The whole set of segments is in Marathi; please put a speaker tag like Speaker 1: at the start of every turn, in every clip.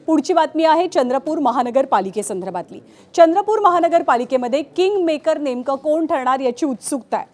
Speaker 1: पुढची बातमी आहे चंद्रपूर महानगरपालिकेसंदर्भातली। चंद्रपूर महानगरपालिकेमध्ये किंग मेकर नेमकं कोण ठरणार याची उत्सुकता आहे।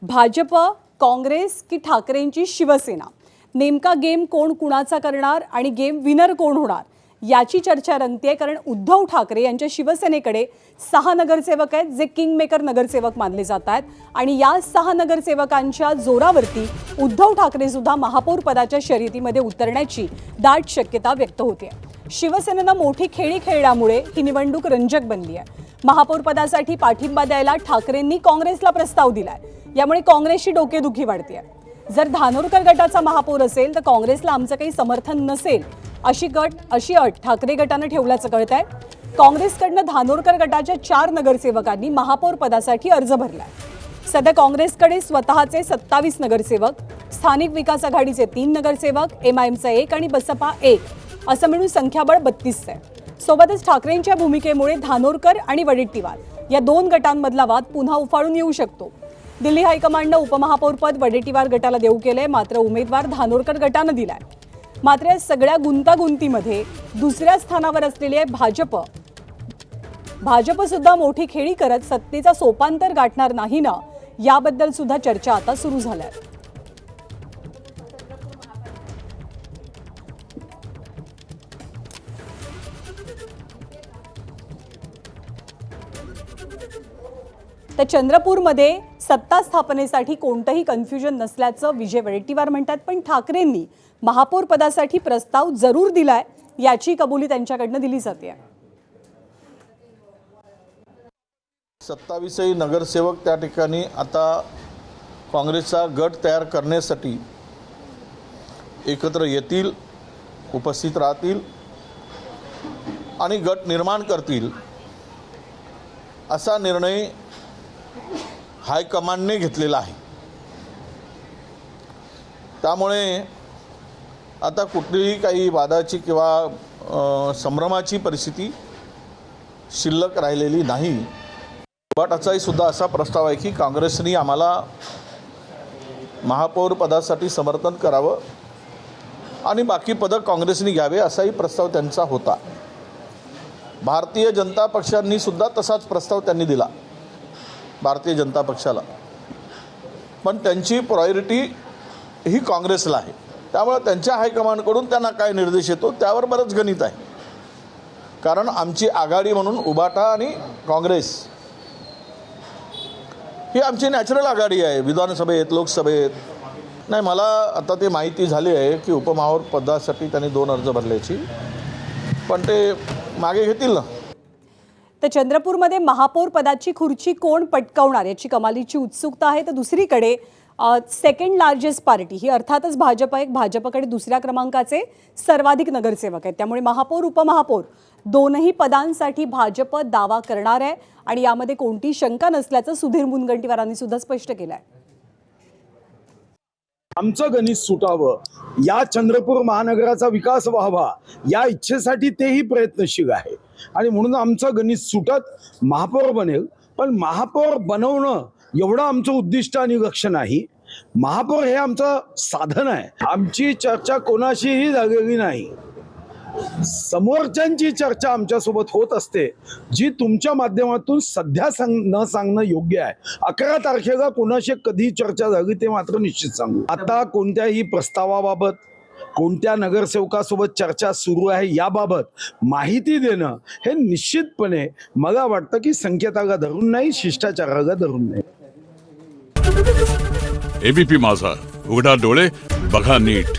Speaker 1: भाजप, काँग्रेस की ठाकरेंची शिवसेना, नेमका गेम कोण कुणाचा करणार आणि गेम विनर कोण होणार याची चर्चा रंगतेय। कारण उद्धव ठाकरे यांच्या शिवसेनेकडे 6 नगरसेवक आहेत जे किंग मेकर नगरसेवक मानले जात आहेत आणि या 6 नगरसेवकांच्या जोरावरती उद्धव ठाकरे सुद्धा महापौर पदाच्या शर्यतीमध्ये उतरण्याची दाट शक्यता व्यक्त होते। शिवसेनेनं मोठी खेळी खेळल्यामुळे ही निवडणूक रंजक बनली आहे। महापौर पदासाठी पाठिंबा द्यायला ठाकरेंनी काँग्रेसला प्रस्ताव दिलाय, यामुळे काँग्रेसची डोकेदुखी वाढते। जर धानोरकर गटाचा महापौर असेल तर काँग्रेसला आमचं काही समर्थन नसेल अशी अट ठाकरे गटाने ठेवल्याचं कळत आहे। काँग्रेसकडनं धानोरकर गटाच्या 4 नगरसेवकांनी महापौर पदासाठी अर्ज भरलाय। सध्या काँग्रेसकडे स्वतःचे 27 नगरसेवक, स्थानिक विकास आघाडीचे 3 नगरसेवक, एमआयएमचा 1 आणि बसपा 1 असं मिळून संख्याबळ 32 आहे। सोबतच ठाकरेंच्या भूमिकेमुळे धानोरकर आणि वडेट्टीवार या 2 गटांमधला वाद पुन्हा उफाळून येऊ शकतो। दिल्ली हायकमांडनं उपमहापौरपद वडेट्टीवार गटाला देऊ केलंय, मात्र उमेदवार धानोरकर गटानं दिलाय। मात्र या सगळ्या गुंतागुंतीमध्ये दुसऱ्या स्थानावर असलेले भाजप सुद्धा मोठी खेळी करत सत्तेचा सोपान गाठणार नाही ना, याबद्दल सुद्धा चर्चा आता सुरू झाल्या आहेत। तर चंद्रपूरमध्ये सत्ता स्थापनेसाठी कोणतंही कन्फ्युजन नसल्याचं विजय वडेट्टीवार म्हणतात, पण ठाकरेंनी महापौर पदासाठी प्रस्ताव जरूर दिलाय याची कबुली त्यांच्याकडनं दिली जाते।
Speaker 2: 27 नगरसेवक त्या ठिकाणी आता काँग्रेसचा गट तयार करण्यासाठी एकत्र येतील, उपस्थित राहतील आणि गट निर्माण करतील असा निर्णय हायकमांडने घेतलेला आहे। त्यामुळे आता कुठलीही काही वादाची किंवा संभ्रमाची परिस्थिती शिल्लक राहिलेली नाही। गटाचाही सुद्धा असा प्रस्ताव आहे की काँग्रेसने आम्हाला महापौर पदासाठी समर्थन करावं आणि बाकी पदं काँग्रेसने घ्यावे असाही प्रस्ताव त्यांचा होता। भारतीय जनता पक्षांनी सुद्धा तसाच प्रस्ताव त्यांनी दिला भारतीय जनता पक्षाला, पण त्यांची प्रायोरिटी ही काँग्रेसला आहे। त्यामुळे त्यांच्या हायकमांडकडून त्यांना काय निर्देश येतो त्यावर बरंच गणित आहे। कारण आमची आघाडी म्हणून उभाटा आणि काँग्रेस ही आमची नॅचरल आघाडी आहे विधानसभेत, लोकसभेत। नाही, मला आता ते माहिती झाली आहे की उपमहापौर पदासाठी त्यांनी 2 अर्ज भरल्याची, पण ते मागे घेतील ना।
Speaker 1: तर चंद्रपूरमध्ये महापौर पदाची खुर्ची कोण पटकावणार याची कमालीची उत्सुकता आहे। तर दुसरीकडे सेकंड लार्जेस्ट पार्टी ही अर्थातच भाजप आहे। भाजपकडे दुसऱ्या क्रमांकाचे सर्वाधिक नगरसेवक आहेत, त्यामुळे महापौर उपमहापौर दोनही पदांसाठी भाजप दावा करणार आहे आणि यामध्ये कोणती शंका नसल्याचं सुधीर मुनगंटीवारांनी सुद्धा स्पष्ट केलं आहे।
Speaker 3: आमचं गणित सुटावं, या चंद्रपूर महानगराचा विकास व्हावा या इच्छेसाठी तेही प्रयत्नशील आहे आणि म्हणून आमचं गणित सुटत महापौर बनेल। पण महापौर बनवणं एवढं आमचं उद्दिष्ट आणि लक्ष्य नाही। महापौर हे आमचं साधन आहे। आमची चर्चा कोणाशीही झालेली नाही, समोरच्यांची चर्चा आमच्यासोबत होत असते, जी तुमच्या माध्यमातून सध्या न सांगणं योग्य आहे। 11 तारखेला कोणाशी कधी चर्चा झाली ते मात्र निश्चित सांगू। आता कोणत्याही प्रस्तावाबाबत कोणत्या नगरसेवकासोबत चर्चा सुरू आहे याबाबत माहिती देणं हे निश्चितपणे मला वाटतं की संकेताला धरून नाही, शिष्टाचाराला धरून नाही।
Speaker 4: एबीपी माझा, उघडा डोळे बघा नीट।